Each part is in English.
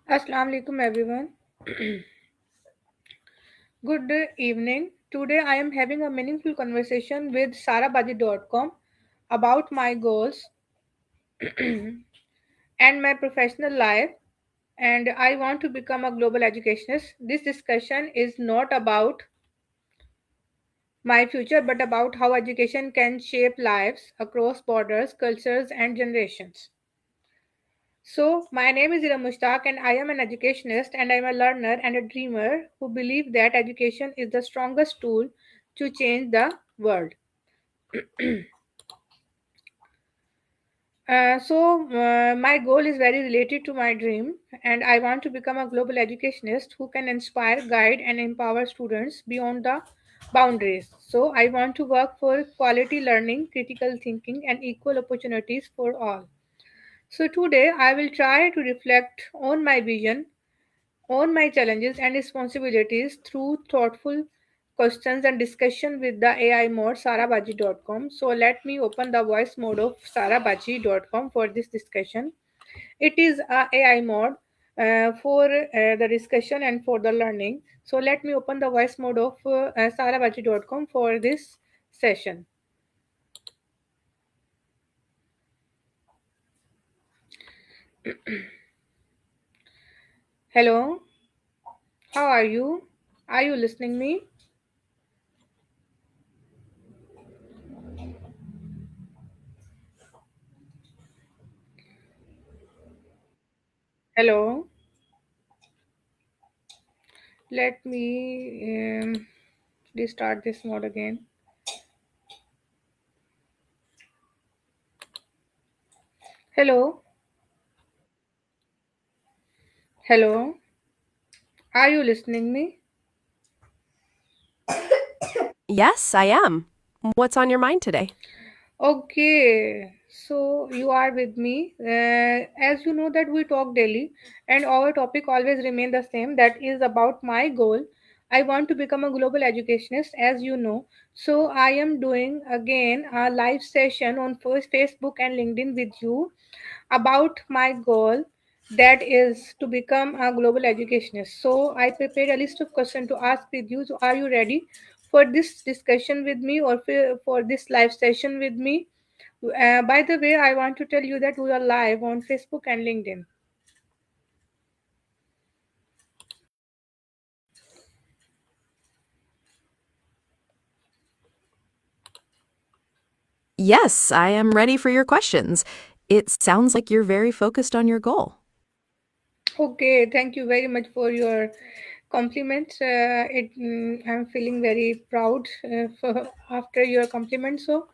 Assalamu alaikum everyone. Good evening. Today I am having a meaningful conversation with sarabaji.com about my goals and my professional life, and I want to become a global educationist. This discussion is not about my future but about how education can shape lives across borders, cultures and generations. So, my name is Iram Mushtaq, and I am an educationist and I am a learner and a dreamer who believe that education is the strongest tool to change the world. My goal is very related to my dream, and I want to become a global educationist who can inspire, guide, and empower students beyond the boundaries. So, I want to work for quality learning, critical thinking, and equal opportunities for all. So, today I will try to reflect on my vision, on my challenges and responsibilities through thoughtful questions and discussion with the AI mode sarabaji.com. So let me open the voice mode of sarabaji.com for this discussion. It is a AI mode for the discussion and for the learning. So let me open the voice mode of sarabaji.com for this session. Hello, how are you? Are you listening me? Hello, let me restart this mode again. Hello, hello. Are you listening me? Yes, I am. What's on your mind today? Okay, so you are with me. As you know that we talk daily, and our topic always remain the same. That is about my goal. I want to become a global educationist, as you know. So I am doing again a live session on first Facebook and LinkedIn with you about my goal, that is to become a global educationist. So I prepared a list of questions to ask with you. So are you ready for this discussion with me or for this live session with me? By the way, I want to tell you that we are live on Facebook and LinkedIn. Yes, I am ready for your questions. It sounds like you're very focused on your goal. Okay, thank you very much for your compliment. I'm feeling very proud after your compliment. So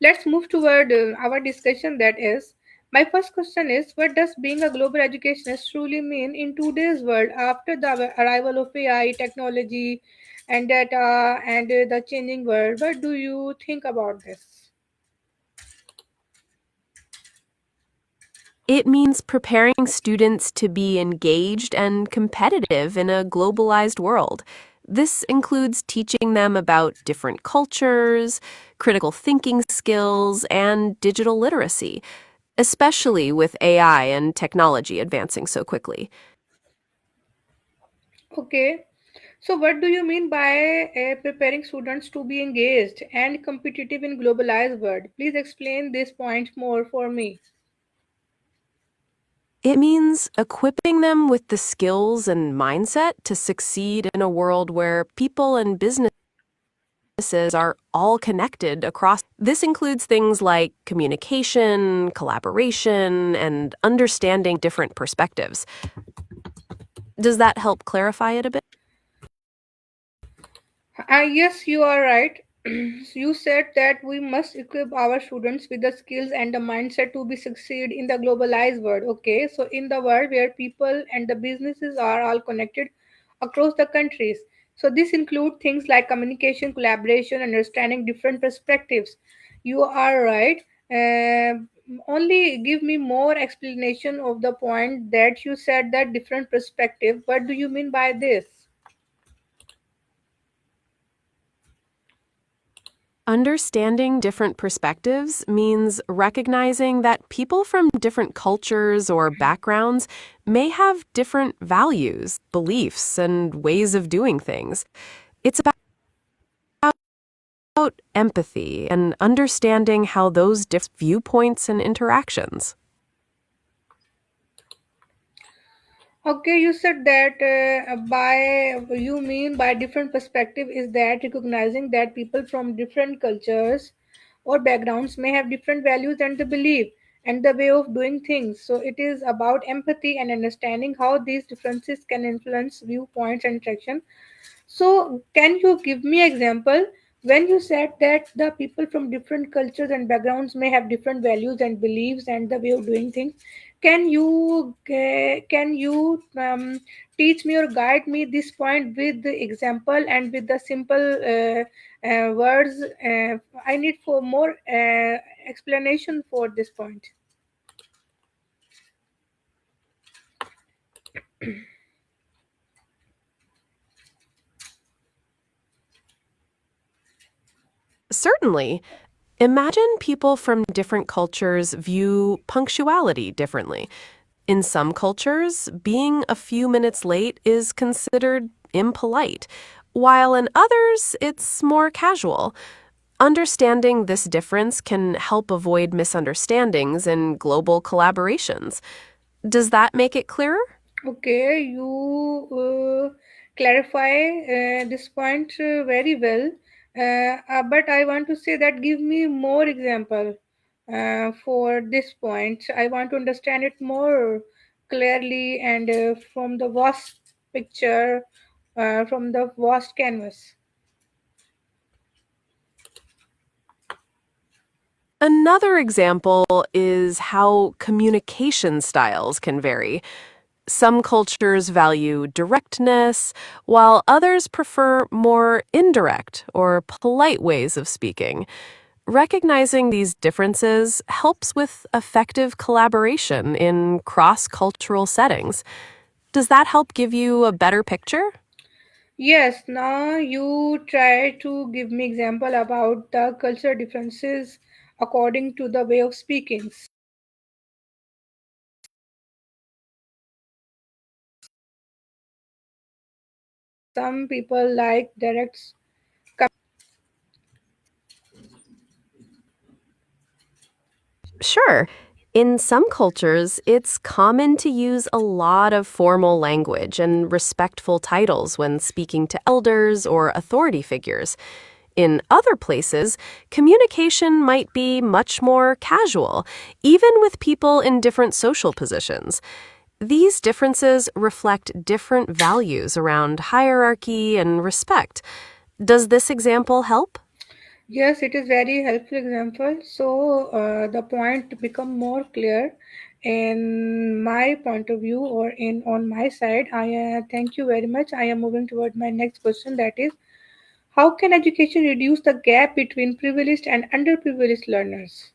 let's move toward our discussion. That is, my first question is, what does being a global educationist truly mean in today's world after the arrival of AI, technology, and data, and the changing world? What do you think about this? It means preparing students to be engaged and competitive in a globalized world. This includes teaching them about different cultures, critical thinking skills, and digital literacy, especially with AI and technology advancing so quickly. Okay. So, what do you mean by preparing students to be engaged and competitive in globalized world? Please explain this point more for me. It means equipping them with the skills and mindset to succeed in a world where people and businesses are all connected across. This includes things like communication, collaboration, and understanding different perspectives. Does that help clarify it a bit? Yes, you are right. You said that we must equip our students with the skills and the mindset to be succeed in the globalized world. Okay, so in the world where people and the businesses are all connected across the countries. So this include things like communication, collaboration, understanding different perspectives. You are right. Only give me more explanation of the point that you said that different perspective. What do you mean by this? Understanding different perspectives means recognizing that people from different cultures or backgrounds may have different values, beliefs, and ways of doing things. It's about empathy and understanding how those different viewpoints and interactions. Okay, you said that by you mean by different perspective is that recognizing that people from different cultures or backgrounds may have different values and the belief and the way of doing things. So it is about empathy and understanding how these differences can influence viewpoints and interaction. So, can you give me example when you said that the people from different cultures and backgrounds may have different values and beliefs and the way of doing things? Can you teach me or guide me this point with the example and with the simple words? I need for more explanation for this point. Certainly, imagine people from different cultures view punctuality differently. In some cultures, being a few minutes late is considered impolite, while in others, it's more casual. Understanding this difference can help avoid misunderstandings in global collaborations. Does that make it clearer? Okay, you clarify this point very well, but I want to say that give me more example for this point. I want to understand it more clearly and from the vast picture, from the vast canvas. Another example is how communication styles can vary. Some cultures value directness, while others prefer more indirect or polite ways of speaking. Recognizing these differences helps with effective collaboration in cross cultural settings. Does that help give you a better picture? Yes, now you try to give me example about the cultural differences according to the way of speaking. Some people like direct. Sure. In some cultures, it's common to use a lot of formal language and respectful titles when speaking to elders or authority figures. In other places, communication might be much more casual, even with people in different social positions. These differences reflect different values around hierarchy and respect. Does this example help? Yes, it is very helpful example. So the point become more clear in my point of view or in on my side. I thank you very much. I am moving toward my next question. That is, how can education reduce the gap between privileged and underprivileged learners?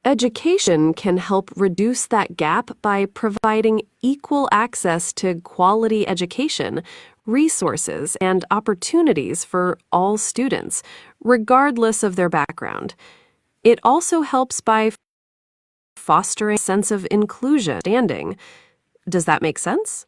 Education can help reduce that gap by providing equal access to quality education, resources, and opportunities for all students, regardless of their background. It also helps by fostering a sense of inclusion. Standing. Does that make sense?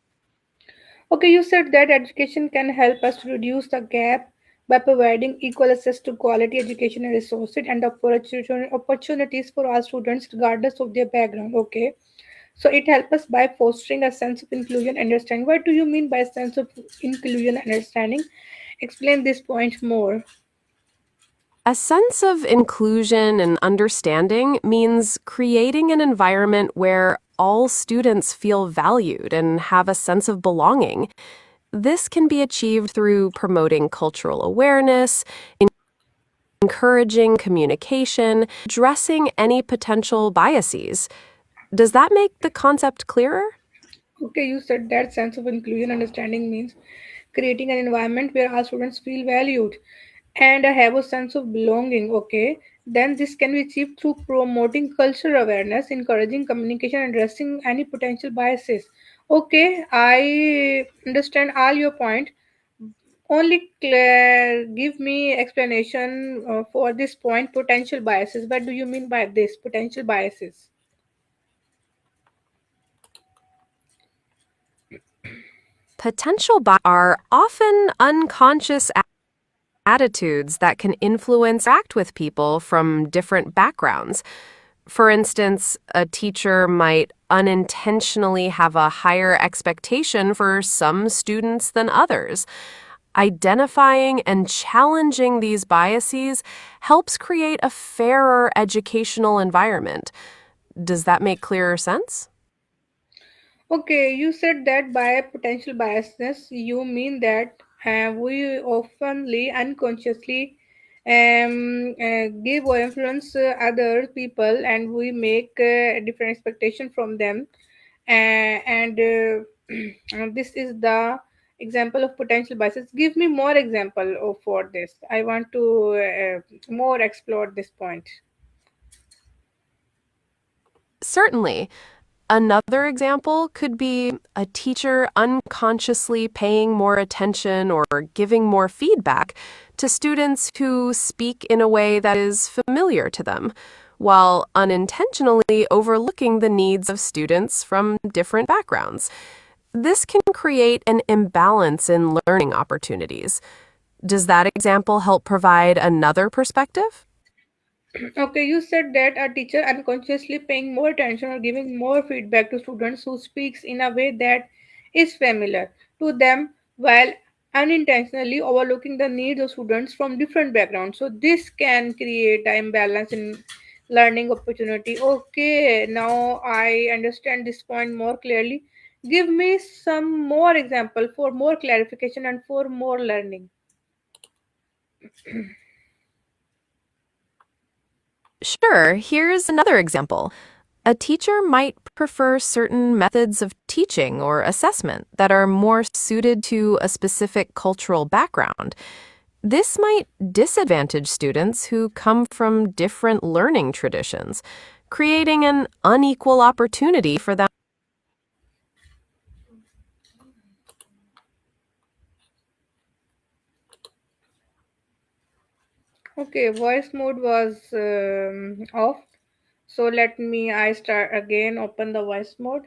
Okay, you said that education can help us to reduce the gap by providing equal access to quality education and resources and opportunities for all students regardless of their background. Okay. So it helps us by fostering a sense of inclusion and understanding. What do you mean by sense of inclusion and understanding? Explain this point more. A sense of inclusion and understanding means creating an environment where all students feel valued and have a sense of belonging. This can be achieved through promoting cultural awareness, encouraging communication, addressing any potential biases. Does that make the concept clearer? Okay, you said that sense of inclusion understanding means creating an environment where all students feel valued and have a sense of belonging. Okay, then this can be achieved through promoting cultural awareness, encouraging communication, and addressing any potential biases. Okay, I understand all your point. Only give me explanation for this point, potential biases. What do you mean by this, potential biases? Potential bias are often unconscious attitudes that can influence act with people from different backgrounds. For instance, a teacher might unintentionally have a higher expectation for some students than others. Identifying and challenging these biases helps create a fairer educational environment. Does that make clearer sense? Okay, you said that by potential biasness, you mean that we oftenly unconsciously give or influence other people, and we make different expectation from them, and this is the example of potential biases. Give me more example for this. I want to more explore this point. Certainly. Another example could be a teacher unconsciously paying more attention or giving more feedback to students who speak in a way that is familiar to them, while unintentionally overlooking the needs of students from different backgrounds. This can create an imbalance in learning opportunities. Does that example help provide another perspective? Okay, you said that a teacher unconsciously paying more attention or giving more feedback to students who speaks in a way that is familiar to them while unintentionally overlooking the needs of students from different backgrounds. So this can create an imbalance in learning opportunity. Okay, now I understand this point more clearly. Give me some more example for more clarification and for more learning. Sure, here's another example. A teacher might prefer certain methods of teaching or assessment that are more suited to a specific cultural background. This might disadvantage students who come from different learning traditions, creating an unequal opportunity for them. Okay, voice mode was off. So let me I start again, open the voice mode.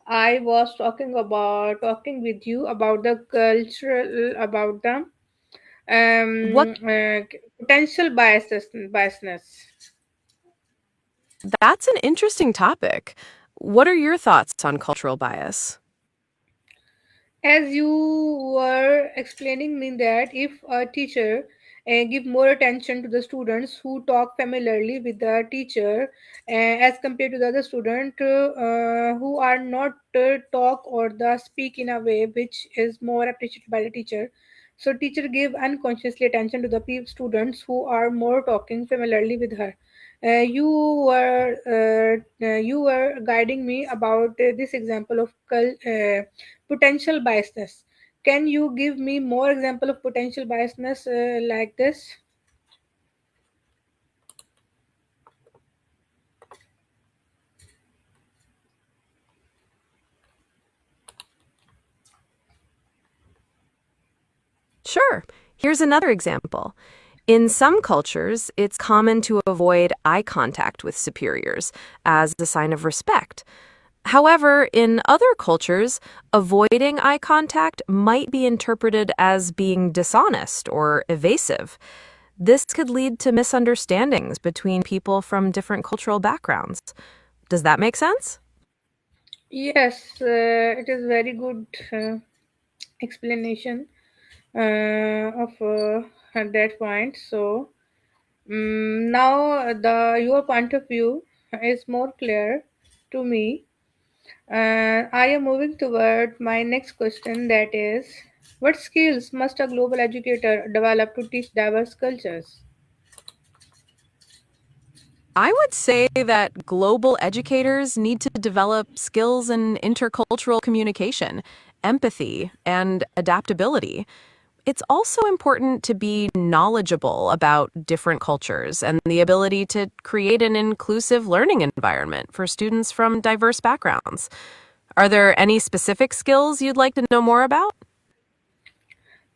I was talking with you about the cultural, about the What potential biasness. That's an interesting topic. What are your thoughts on cultural bias? As you were explaining me that if a teacher give more attention to the students who talk familiarly with the teacher as compared to the other student who are not talk or the speak in a way which is more appreciated by the teacher, so teacher give unconsciously attention to the students who are more talking familiarly with her. You were guiding me about this example of potential biasness. Can you give me more example of potential biasness like this? Sure. Here's another example. In some cultures, it's common to avoid eye contact with superiors as a sign of respect. However, in other cultures, avoiding eye contact might be interpreted as being dishonest or evasive. This could lead to misunderstandings between people from different cultural backgrounds. Does that make sense? Yes, it is very good explanation of at that point. So now the your point of view is more clear to me. I am moving toward my next question, that is, what skills must a global educator develop to teach diverse cultures? I would say that global educators need to develop skills in intercultural communication, empathy, and adaptability. It's also important to be knowledgeable about different cultures and the ability to create an inclusive learning environment for students from diverse backgrounds. Are there any specific skills you'd like to know more about?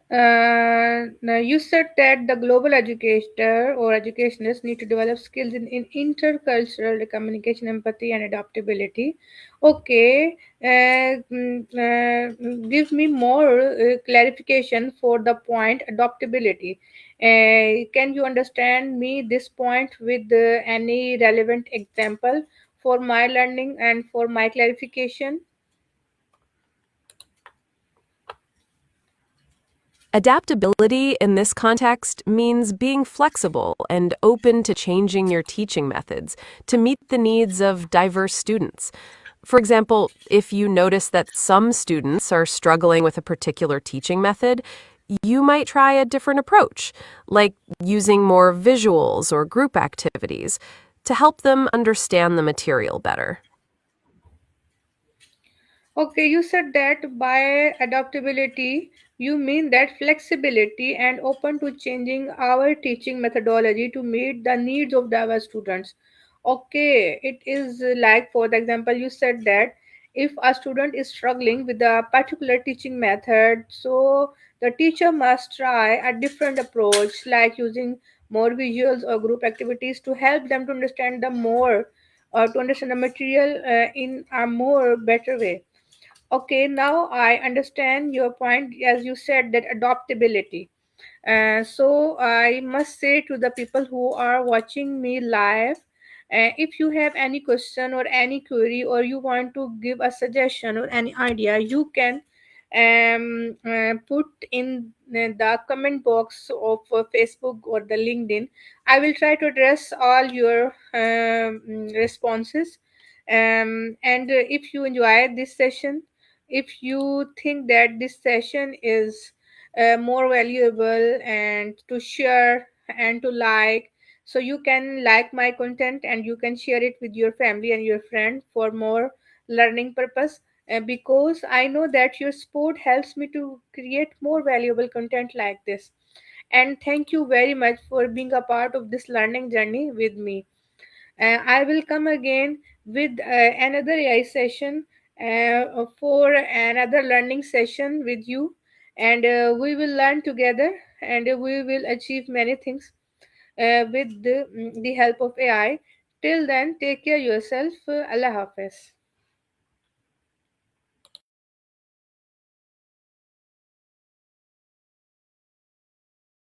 Now you said that the global educator or educationists need to develop skills in intercultural communication, empathy, and adaptability. Okay, give me more clarification for the point adaptability. Can you understand me this point with any relevant example for my learning and for my clarification? Adaptability in this context means being flexible and open to changing your teaching methods to meet the needs of diverse students. For example, if you notice that some students are struggling with a particular teaching method, you might try a different approach, like using more visuals or group activities, to help them understand the material better. Okay, you said that by adaptability, you mean that flexibility and open to changing our teaching methodology to meet the needs of diverse students. Okay, it is like, for the example, you said that if a student is struggling with a particular teaching method, so the teacher must try a different approach, like using more visuals or group activities to help them to understand the more, to understand the material in a more better way. Okay, now I understand your point as you said that adaptability. So I must say to the people who are watching me live, if you have any question or any query or you want to give a suggestion or any idea, you can put in the comment box of Facebook or the LinkedIn. I will try to address all your responses. And if you enjoy this session, if you think that this session is more valuable and to share and to like, so you can like my content and you can share it with your family and your friends for more learning purpose, because I know that your support helps me to create more valuable content like this. And thank you very much for being a part of this learning journey with me. I will come again with another AI session for another learning session with you, and we will learn together and we will achieve many things with the help of AI. Till then, take care yourself. Allah Hafiz.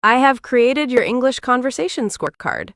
I have created your English conversation scorecard.